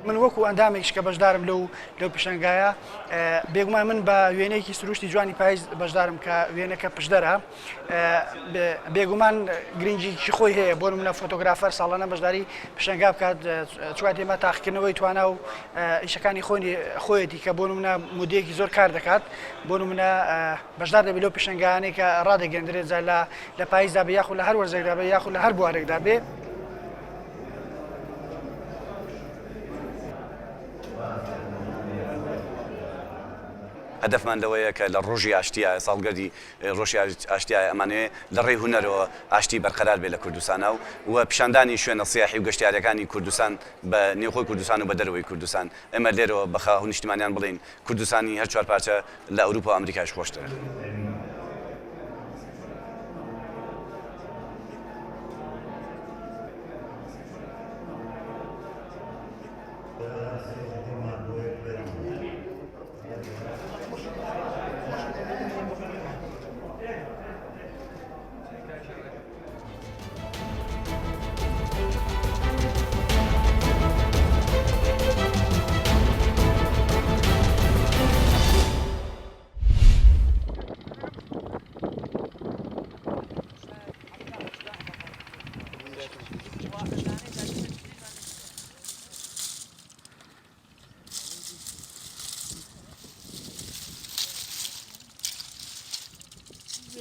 من وەکو ئەندامێکش کە بەشدارم لەو پشنگایە بێگومان من بە وێنەیەکی سروشتی جوانی پاییز بەشدارم کە وێنەکە پشدەرە بێگومان گرنگیکی خۆی هەیە بۆ نمونە فۆتۆگرافەر ساڵانە بەشداری پشنگا بکات چوار تێمە تاقیکردنەوەی توانە و ئیشەکانی خۆیەتی کە بۆ نمونە مودەیەکی زۆر کار دەکات بۆ نمونە بەشدار دەبێت لەو پشنگانەی کە ڕادەگەندرێت لە پاییزدا بێ یاخود لە هەر وەرزێکدا بێ یاخود لە هەر بوارێکدا بێ. هەدەفمان لەوەیە کە لە ڕۆژی ئاشتیە ساڵگەردی ڕۆژی ئاشتیە ئەمانەیە لە ڕێی هونەرەوە ئاشتی بەرقەرار بێت لە کوردستانە و پیشاندانی شوێنە سیاحی و گەشتیارەکانی کوردستان بە نێوخۆی کوردستان و بە دەرەوەی کوردستان ئێمە لێرەوە بە خاوەن نیشتیمانیان بڵین کوردستانی هەر چوار پارچە لە ئەوروپا و ئەمریکاش خۆشترە.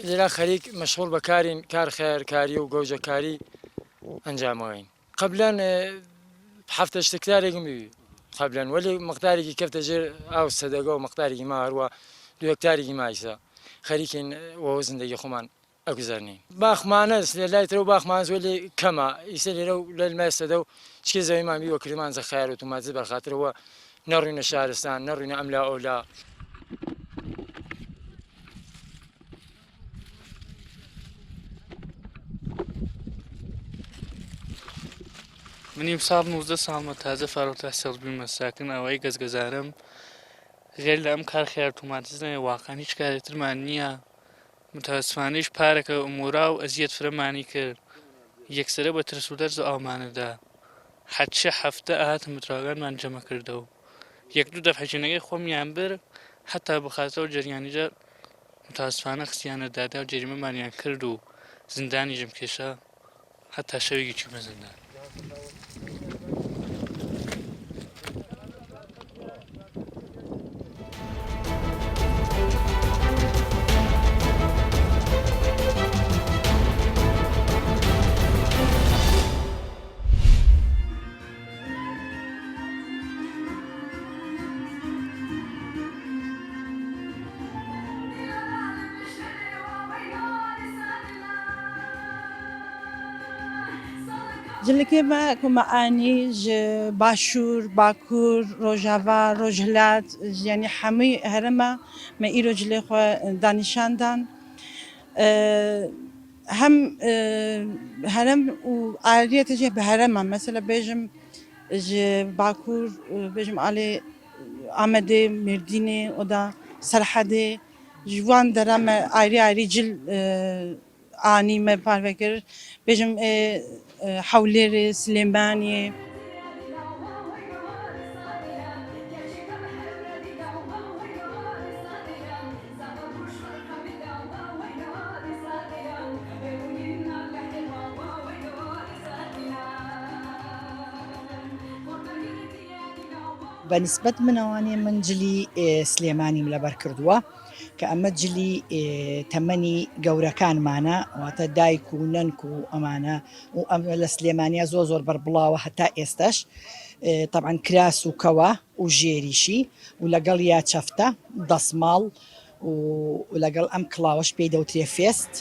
لێرا خەریک مەشغوڵ بە کار خێرکاری و گەوجەکاری ئەنجامەوەین. قبلەن هەفتە شتێکدارێکم بووی قبلەن وەلی مقدارێکی کەفتە ژێر ئاو سەدەگە و مقدارێکی ما هەروە 2 هەکتارێکی مایسە خەریکین وەوە زندگی خۆمان ئەگوزارنین. باخمانە لە لای ترە و باخمان زۆر لێ کەمە ئیسە لێرە و لە لمای سەدە و چکێ زەویمان بیوە کرمانجە خەیار و توماجە بەرخاترەوە نەڕوینە شارستان نەڕوینە ئەملا ئەولا. منیم ساڵ 19 ساڵمە تازە فارۆتە سێڵ بوومە ساکن ئەوەی گەزگەزارم غێر لە ئەم کار خێر توماتیزنەوە واقعان هیچ کارێترمان نییە متاسفانەیش پارەکە ئومورا و ئەزیەت فرەمانی کرد یەکسەرە بە ترس و دەرز و ئاڵمانەدا حەچە هەفتە ئاهاتە متراوەکانمان جەمە کردەوە یەک دوو دەفحەجینەکەی خۆمیان بر حتا بخاتەوە جەریانیجا متاسفانە خستیانە دادا و جەریمەمانیان کرد و زیندانی ژم کێشە حتا شەوێکی چوومە زیندان. جلەکێ کۆمەعانی باشوور باکوور ڕۆژاوا ڕۆژهەلات ینی هەمووی هەرەمە مە ئیرۆ جلێ خۆ دانیشاندان هەم هەرەم و ئاریەتەجێ بە هەرەمە مەسەلە بێژم باکوور بێژم ئالێ ئامەدێ مردینێ ئۆدا سەرحەدێ جوان دەرەمە ئاری جل ئانی مە پارڤەکرد بێژم حولێرێ سلێمانیێ. بەنسبەت منەوانێ من جلی سلێمانیم لەبەر کردووە کە ئەمە جلی تەمەنی گەورەکانمانە واتە دایک و نەنک و ئەمانە و ئەم لە سلێمانیا زۆر بەربڵاوە هەتا ئێستش طبعاً کراس و کەوە و ژێریشی و لەگەڵ یا چەفتە دەسماڵ و لەگەڵ ئەم کڵاوەش پێی دەوترێ فێست.